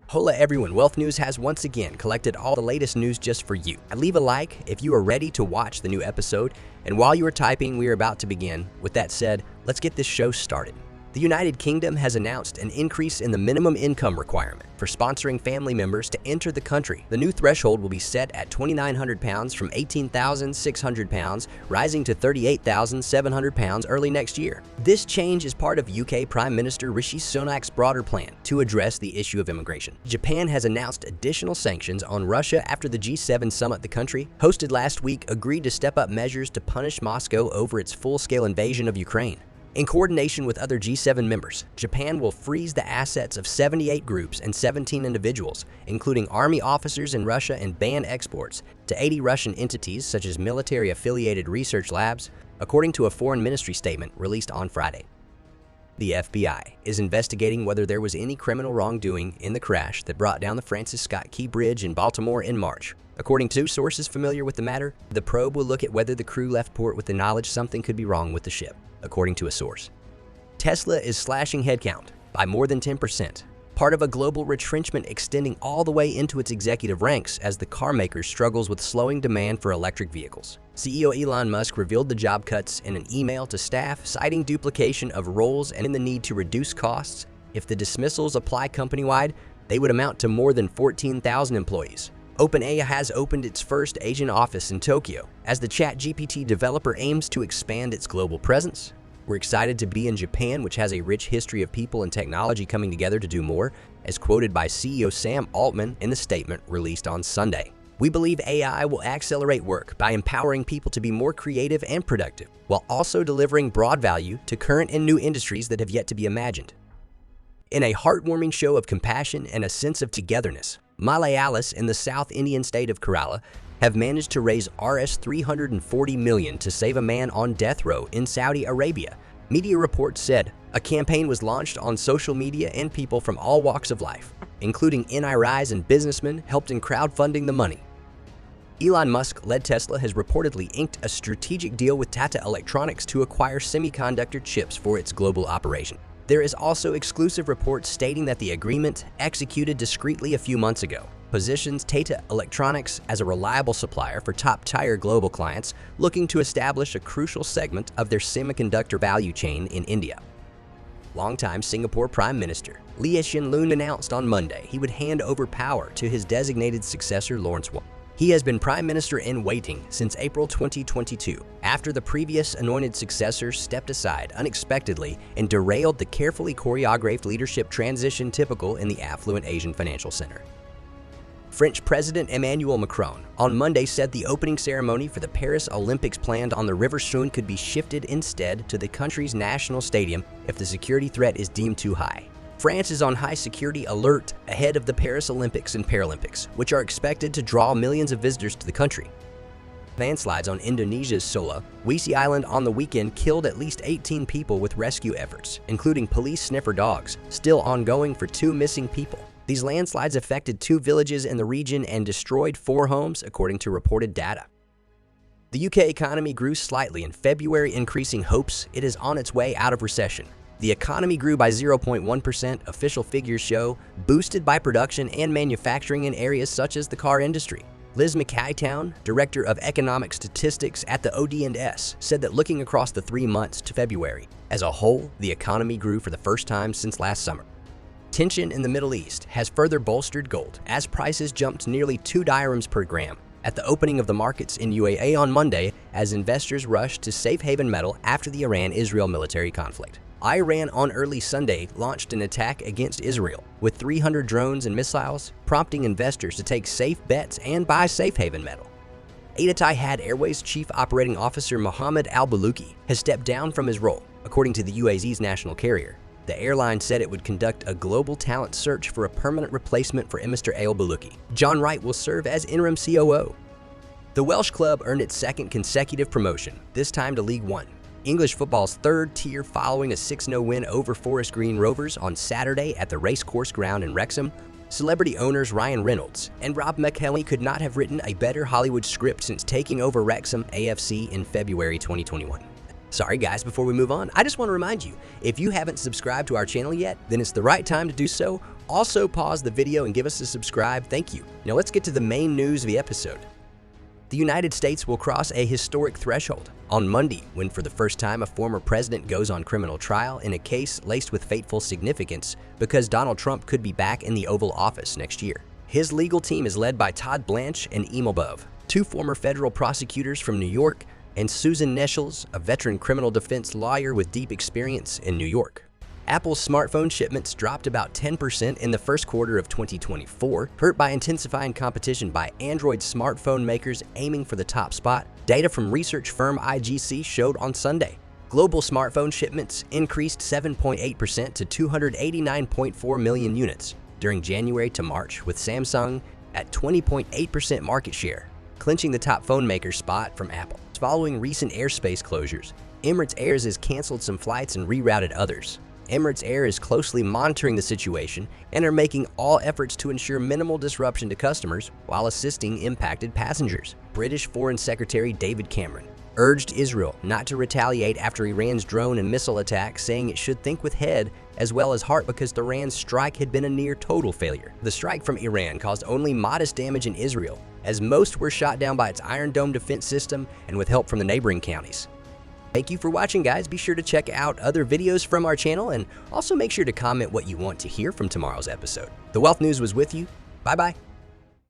Hola everyone, Wealth News has once again collected all the latest news just for you. Leave a like if you are ready to watch the new episode, and while you are typing, we are about to begin. With that said, let's get this show started. The United Kingdom has announced an increase in the minimum income requirement for sponsoring family members to enter the country. The new threshold will be set at £2,900 from £18,600, rising to £38,700 early next year. This change is part of UK Prime Minister Rishi Sunak's broader plan to address the issue of immigration. Japan has announced additional sanctions on Russia after the G7 summit. The country, hosted last week, agreed to step up measures to punish Moscow over its full-scale invasion of Ukraine. In coordination with other G7 members, Japan will freeze the assets of 78 groups and 17 individuals, including army officers in Russia, and ban exports to 80 Russian entities such as military-affiliated research labs, according to a foreign ministry statement released on Friday. The FBI is investigating whether there was any criminal wrongdoing in the crash that brought down the Francis Scott Key Bridge in Baltimore in March. According to sources familiar with the matter, the probe will look at whether the crew left port with the knowledge something could be wrong with the ship, according to a source. Tesla is slashing headcount by more than 10%, part of a global retrenchment extending all the way into its executive ranks as the car maker struggles with slowing demand for electric vehicles. CEO Elon Musk revealed the job cuts in an email to staff, citing duplication of roles and the need to reduce costs. If the dismissals apply company-wide, they would amount to more than 14,000 employees. OpenAI has opened its first Asian office in Tokyo as the ChatGPT developer aims to expand its global presence. We're excited to be in Japan, which has a rich history of people and technology coming together to do more, as quoted by CEO Sam Altman in the statement released on Sunday. We believe AI will accelerate work by empowering people to be more creative and productive, while also delivering broad value to current and new industries that have yet to be imagined. In a heartwarming show of compassion and a sense of togetherness, Malayalis in the South Indian state of Kerala have managed to raise Rs 340 million to save a man on death row in Saudi Arabia. Media reports said a campaign was launched on social media, and people from all walks of life, including NRIs and businessmen, helped in crowdfunding the money. Elon Musk-led Tesla has reportedly inked a strategic deal with TATA Electronics to acquire semiconductor chips for its global operation. There is also exclusive reports stating that the agreement, executed discreetly a few months ago, positions TATA Electronics as a reliable supplier for top-tier global clients looking to establish a crucial segment of their semiconductor value chain in India. Longtime Singapore Prime Minister Lee Hsien Loong announced on Monday he would hand over power to his designated successor, Lawrence Wong. He has been Prime Minister in waiting since April 2022, after the previous anointed successor stepped aside unexpectedly and derailed the carefully choreographed leadership transition typical in the affluent Asian financial center. French President Emmanuel Macron on Monday said the opening ceremony for the Paris Olympics planned on the River Seine could be shifted instead to the country's national stadium if the security threat is deemed too high. France is on high security alert ahead of the Paris Olympics and Paralympics, which are expected to draw millions of visitors to the country. Landslides on Indonesia's Sulawesi Island on the weekend killed at least 18 people, with rescue efforts, including police sniffer dogs, still ongoing for 2 missing people. These landslides affected 2 villages in the region and destroyed 4 homes, according to reported data. The UK economy grew slightly in February, increasing hopes it is on its way out of recession. The economy grew by 0.1%, official figures show, boosted by production and manufacturing in areas such as the car industry. Liz McKaytown, Director of Economic Statistics at the OD&S, said that looking across the 3 months to February, as a whole, the economy grew for the first time since last summer. Tension in the Middle East has further bolstered gold as prices jumped nearly 2 dirhams per gram at the opening of the markets in UAE on Monday as investors rushed to safe haven metal after the Iran-Israel military conflict. Iran on early Sunday launched an attack against Israel with 300 drones and missiles, prompting investors to take safe bets and buy safe haven metal. Etihad Airways Chief Operating Officer Mohammed Al-Baluki has stepped down from his role, according to the UAE's national carrier. The airline said it would conduct a global talent search for a permanent replacement for Mr. Al-Baluki. John Wright will serve as interim COO. The Welsh club earned its 2nd consecutive promotion, this time to League One. English football's 3rd tier, following a 6-0 win over Forest Green Rovers on Saturday at the Racecourse Ground in Wrexham. Celebrity owners Ryan Reynolds and Rob McElhenney could not have written a better Hollywood script since taking over Wrexham AFC in February 2021. Sorry guys, before we move on, I just want to remind you, if you haven't subscribed to our channel yet, then it's the right time to do so. Also, pause the video and give us a subscribe. Thank you. Now let's get to the main news of the episode. The United States will cross a historic threshold on Monday when for the first time a former president goes on criminal trial in a case laced with fateful significance because Donald Trump could be back in the Oval Office next year. His legal team is led by Todd Blanche and Emil Bove, two former federal prosecutors from New York, and Susan Neschels, a veteran criminal defense lawyer with deep experience in New York. Apple's smartphone shipments dropped about 10% in the first quarter of 2024, hurt by intensifying competition by Android smartphone makers aiming for the top spot, data from research firm IGC showed on Sunday. Global smartphone shipments increased 7.8% to 289.4 million units during January to March, with Samsung at 20.8% market share, clinching the top phone maker spot from Apple. Following recent airspace closures, Emirates Air has canceled some flights and rerouted others. Emirates Air is closely monitoring the situation and are making all efforts to ensure minimal disruption to customers while assisting impacted passengers. British Foreign Secretary David Cameron urged Israel not to retaliate after Iran's drone and missile attack, saying it should think with head as well as heart because Iran's strike had been a near total failure. The strike from Iran caused only modest damage in Israel, as most were shot down by its Iron Dome defense system and with help from the neighboring counties. Thank you for watching, guys. Be sure to check out other videos from our channel and also make sure to comment what you want to hear from tomorrow's episode. The Wealth News was with you. Bye-bye.